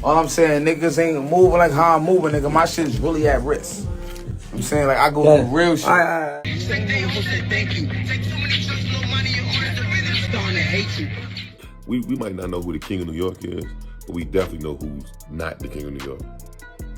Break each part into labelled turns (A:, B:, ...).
A: All I'm saying, niggas ain't moving like how I'm moving, nigga. My shit's really at risk. I'm saying, like, I go through real shit.
B: We might not know who the king of New York is, but we definitely know who's not the king of New York.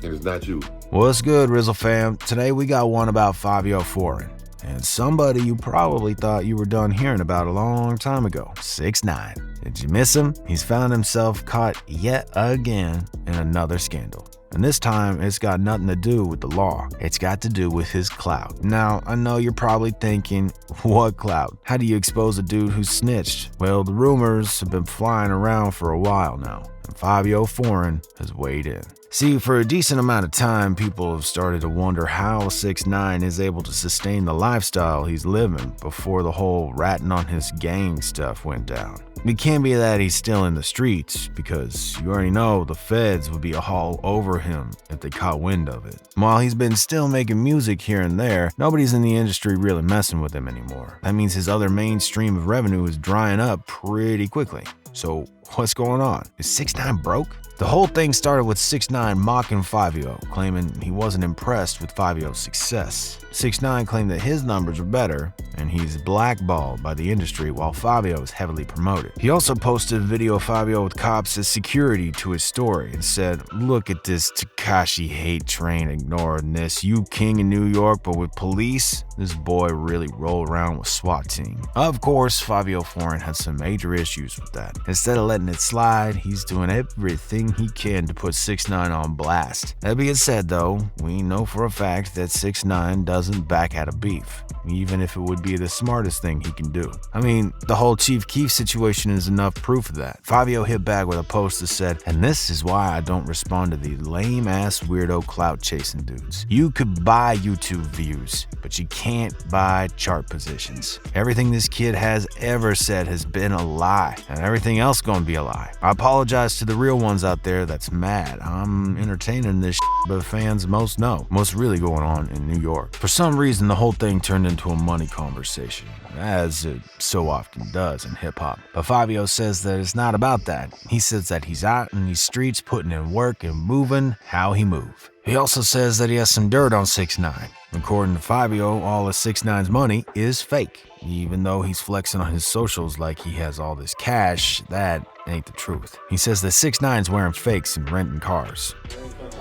B: And it's not you.
C: What's good, Rizzle fam? Today we got one about Fivio Foreign, and somebody you probably thought you were done hearing about a long time ago, 6ix9ine. Did you miss him? He's found himself caught yet again in another scandal. And this time, it's got nothing to do with the law. It's got to do with his clout. Now, I know you're probably thinking, what clout? How do you expose a dude who snitched? Well, the rumors have been flying around for a while now, and Fivio Foreign has weighed in. See, for a decent amount of time, people have started to wonder how 6ix9ine is able to sustain the lifestyle he's living before the whole ratting on his gang stuff went down. It can't be that he's still in the streets, because you already know the feds would be all over him if they caught wind of it. While he's been still making music here and there, nobody's in the industry really messing with him anymore. That means his other main stream of revenue is drying up pretty quickly. So what's going on? Is 6ix9ine broke? The whole thing started with 6ix9ine mocking Fivio, claiming he wasn't impressed with Fivio's success. 6ix9ine claimed that his numbers were better, and he's blackballed by the industry while Fivio is heavily promoted. He also posted a video of Fivio with cops as security to his story and said, "Look at this Tekashi hate train ignoring this. You king in New York, but with police, this boy really rolled around with SWAT team." Of course, Fivio Foreign had some major issues with that. Instead of letting it slide, he's doing everything he can to put 6ix9ine on blast. That being said though, we know for a fact that 6ix9ine doesn't back out of beef, even if it would be the smartest thing he can do. I mean, the whole Chief Keef situation is enough proof of that. Fivio hit back with a post that said, "And this is why I don't respond to these lame-ass weirdo clout chasing dudes. You could buy YouTube views, but you can't buy chart positions. Everything this kid has ever said has been a lie, and everything else gonna be a lie. I apologize to the real ones out there that's mad. I'm entertaining this but fans most know what's really going on in New York." For some reason, the whole thing turned into a money conversation, as it so often does in hip-hop. But Fivio says that it's not about that. He says that he's out in these streets putting in work and moving how he move. He also says that he has some dirt on 6ix9ine. According to Fivio, all of 6ix9ine's money is fake. Even though he's flexing on his socials like he has all this cash, that ain't the truth. He says that 6ix9ine's wearing fakes and renting cars.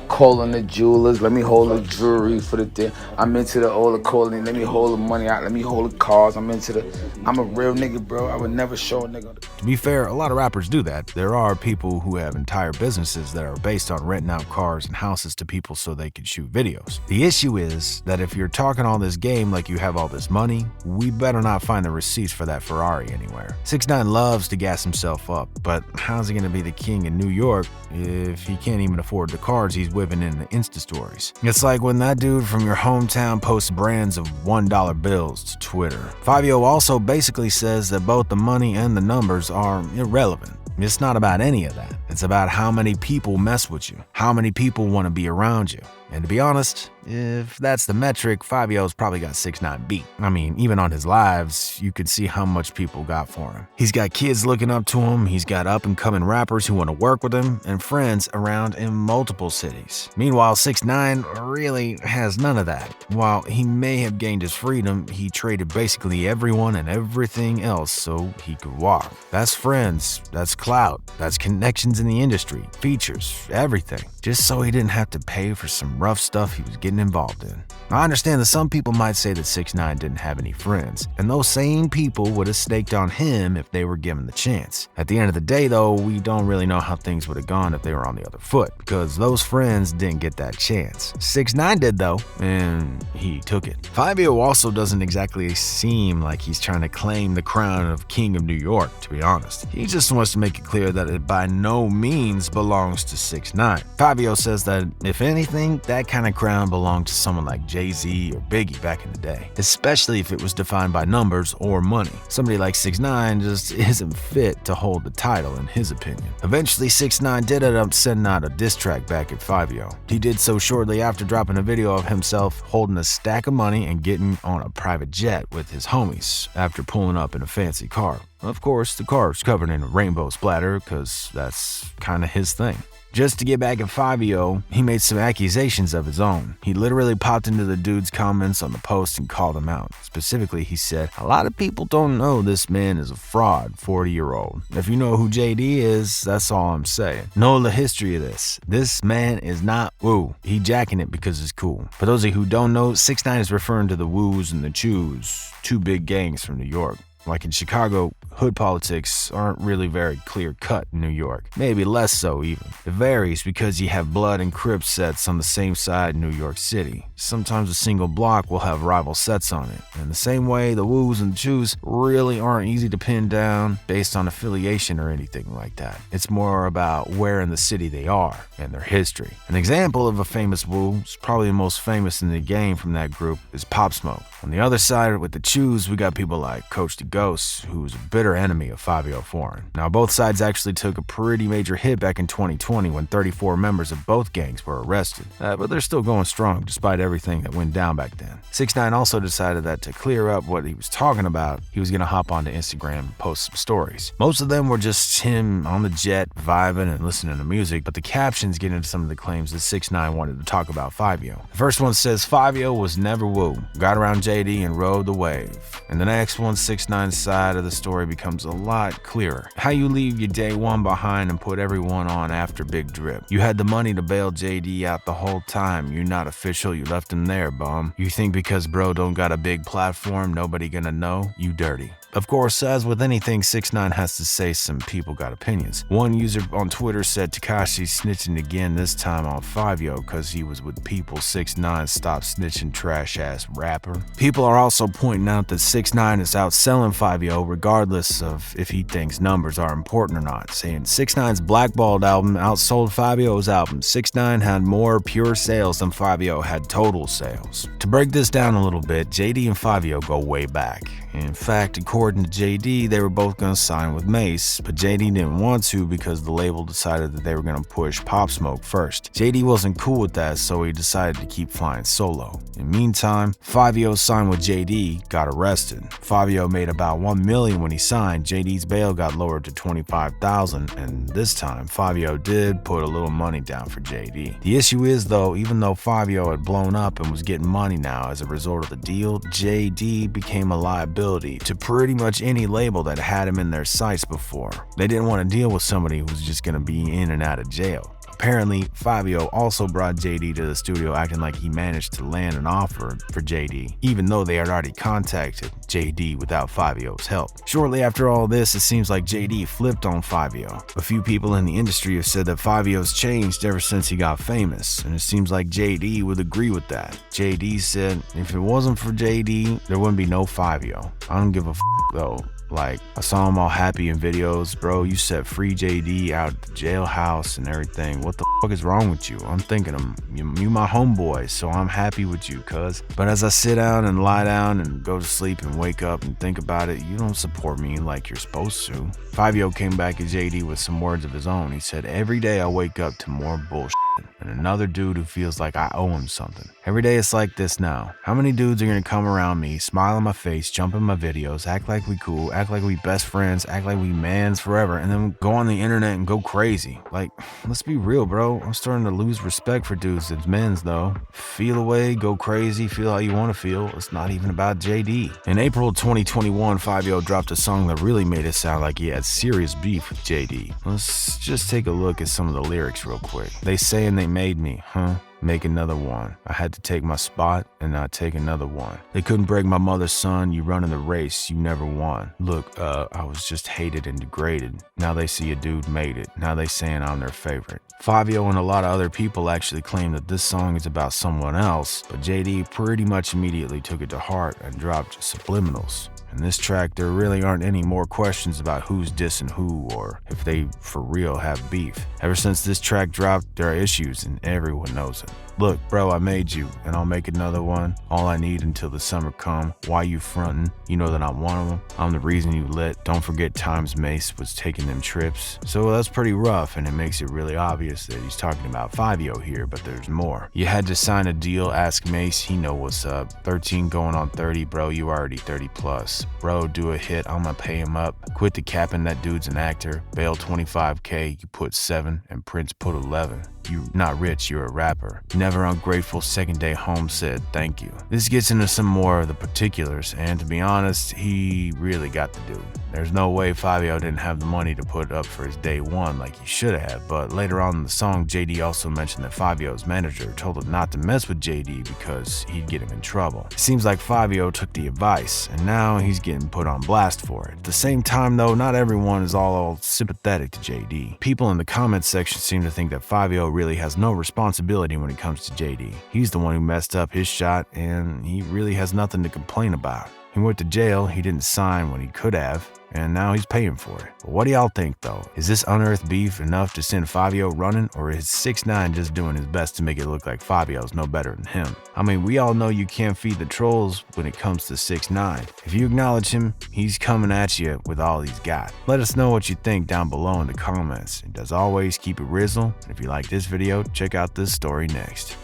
A: Calling the jewelers, let me hold the jewelry for the day. I'm into all the calling, let me hold the money out, let me hold the cars. I'm a real nigga, bro. I would never show a nigga.
C: To be fair, a lot of rappers do that. There are people who have entire businesses that are based on renting out cars and houses to people so they can shoot videos. The issue is that if you're talking all this game like you have all this money, we better not find the receipts for that Ferrari anywhere. 6ix9ine loves to gas himself up, but how's he gonna be the king in New York if he can't even afford the cars he's whipping in the Insta stories? It's like when that dude from your hometown posts brands of $1 bills to Twitter. Fivio also basically says that both the money and the numbers are irrelevant. It's not about any of that. It's about how many people mess with you, how many people want to be around you. And to be honest, if that's the metric, Fivio's probably got 6ix9ine beat. I mean, even on his lives, you could see how much people got for him. He's got kids looking up to him, he's got up-and-coming rappers who want to work with him, and friends around in multiple cities. Meanwhile, 6ix9ine really has none of that. While he may have gained his freedom, he traded basically everyone and everything else so he could walk. That's friends, that's clout, that's connections in the industry, features, everything. Just so he didn't have to pay for some rough stuff he was getting involved in. I understand that some people might say that 6ix9ine didn't have any friends, and those same people would have staked on him if they were given the chance. At the end of the day though, we don't really know how things would have gone if they were on the other foot, because those friends didn't get that chance. 6ix9ine did though, and he took it. Fivio also doesn't exactly seem like he's trying to claim the crown of King of New York, to be honest. He just wants to make it clear that it by no means belongs to 6ix9ine. Fivio says that, if anything, that kind of crown belonged to someone like Jay-Z or Biggie back in the day, especially if it was defined by numbers or money. Somebody like 6ix9ine just isn't fit to hold the title in his opinion. Eventually, 6ix9ine did end up sending out a diss track back at Fivio. He did so shortly after dropping a video of himself holding a stack of money and getting on a private jet with his homies after pulling up in a fancy car. Of course, the car was covered in a rainbow splatter because that's kind of his thing. Just to get back at Fivio, he made some accusations of his own. He literally popped into the dude's comments on the post and called him out. Specifically, he said, "A lot of people don't know this man is a fraud, 40-year-old. If you know who Jaydee is, that's all I'm saying. Know the history of this. This man is not woo. He jacking it because it's cool." For those of you who don't know, 6ix9ine is referring to the woos and the chews, two big gangs from New York. Like in Chicago, hood politics aren't really very clear-cut in New York. Maybe less so, even. It varies because you have Blood and Crip sets on the same side in New York City. Sometimes a single block will have rival sets on it. In the same way, the woos and the chews really aren't easy to pin down based on affiliation or anything like that. It's more about where in the city they are and their history. An example of a famous woo, probably the most famous in the game from that group, is Pop Smoke. On the other side, with the chews, we got people like Coach the Ghost, who's a bitter enemy of Fivio Foreign. Now, both sides actually took a pretty major hit back in 2020 when 34 members of both gangs were arrested. But they're still going strong despite everything that went down back then. 6ix9ine also decided that to clear up what he was talking about, he was going to hop onto Instagram and post some stories. Most of them were just him on the jet, vibing and listening to music, but the captions get into some of the claims that 6ix9ine wanted to talk about Fivio. The first one says, "Fivio was never woo. Got around Jaydee and rode the wave." And the next one, 6ix9ine's side of the story becomes a lot clearer. How you leave your day one behind and put everyone on after Big Drip. You had the money to bail Jaydee out the whole time. You're not official, you left him there, bum. You think because bro don't got a big platform, nobody gonna know? You dirty. Of course, as with anything 6ix9ine has to say, some people got opinions. One user on Twitter said Tekashi's snitching again, this time on Fivio because he was with people. 6ix9ine stopped snitching, trash ass rapper. People are also pointing out that 6ix9ine is outselling Fivio regardless of if he thinks numbers are important or not, saying 6ix9ine's Blackballed album outsold Fivio's album. 6ix9ine had more pure sales than Fivio had total sales. To break this down a little bit, Jaydee and Fivio go way back. In fact, according to Jaydee, they were both going to sign with Mace, but Jaydee didn't want to because the label decided that they were going to push Pop Smoke first. Jaydee wasn't cool with that, so he decided to keep flying solo. In the meantime, Fivio signed with Jaydee, got arrested. Fivio made about $1 million when he signed. Jaydee's bail got lowered to $25,000, and this time, Fivio did put a little money down for Jaydee. The issue is, though, even though Fivio had blown up and was getting money now as a result of the deal, Jaydee became a liability to pretty much any label that had him in their sights before. They didn't want to deal with somebody who was just going to be in and out of jail. Apparently, Fivio also brought Jaydee to the studio acting like he managed to land an offer for Jaydee, even though they had already contacted Jaydee without Fivio's help. Shortly after all this, it seems like Jaydee flipped on Fivio. A few people in the industry have said that Fivio's changed ever since he got famous, and it seems like Jaydee would agree with that. Jaydee said, "If it wasn't for Jaydee, there wouldn't be no Fivio. I don't give a though. Like, I saw him all happy in videos. Bro, you set free Jaydee out of the jailhouse and everything. What the fuck is wrong with you? I'm thinking you my homeboy, so I'm happy with you, cuz. But as I sit down and lie down and go to sleep and wake up and think about it, you don't support me like you're supposed to." Fivio came back at Jaydee with some words of his own. He said, "Every day I wake up to more bullshit and another dude who feels like I owe him something. Every day it's like this now. How many dudes are gonna come around me, smile in my face, jump in my videos, act like we cool, act like we best friends, act like we mans forever, and then go on the internet and go crazy? Like, let's be real, bro. I'm starting to lose respect for dudes as men's, though. Feel away, go crazy, feel how you want to feel. It's not even about Jaydee." In April 2021, Fivio dropped a song that really made it sound like he had serious beef with Jaydee. Let's just take a look at some of the lyrics real quick. They saying they made me, huh? Make another one. I had to take my spot and not take another one. They couldn't break my mother's son. You running the race, you never won. Look, I was just hated and degraded. Now they see a dude made it. Now they saying I'm their favorite. Fivio and a lot of other people actually claim that this song is about someone else, but Jaydee pretty much immediately took it to heart and dropped subliminals. In this track, there really aren't any more questions about who's dissing who or if they for real have beef. Ever since this track dropped, there are issues and everyone knows it. Look, bro, I made you, and I'll make another one. All I need until the summer come. Why you frontin'? You know that I'm one of them. I'm the reason you lit. Don't forget times Mace was taking them trips. So that's pretty rough, and it makes it really obvious that he's talking about Fivio here, but there's more. You had to sign a deal, ask Mace, he know what's up. 13 going on 30, bro, you already 30 plus. bro, do a hit, I'ma pay him up. Quit the capping, that dude's an actor. Bail 25K, you put 7, and Prince put 11. You not rich, you're a rapper. Never ungrateful, second day home said thank you. This gets into some more of the particulars, and to be honest, he really got the dude. There's no way Fivio didn't have the money to put up for his day one like he should have, but later on in the song, Jaydee also mentioned that Fivio's manager told him not to mess with Jaydee because he'd get him in trouble. It seems like Fivio took the advice, and now he's getting put on blast for it. At the same time though, not everyone is all sympathetic to Jaydee. People in the comments section seem to think that Fivio really has no responsibility when it comes to Jaydee. He's the one who messed up his shot, and he really has nothing to complain about. He went to jail, he didn't sign when he could have, and now he's paying for it. But what do y'all think though? Is this unearthed beef enough to send Fivio running, or is 6ix9ine just doing his best to make it look like Fivio's no better than him? I mean, we all know you can't feed the trolls when it comes to 6ix9ine. If you acknowledge him, he's coming at you with all he's got. Let us know what you think down below in the comments. And as always, keep it Rizzle. And if you like this video, check out this story next.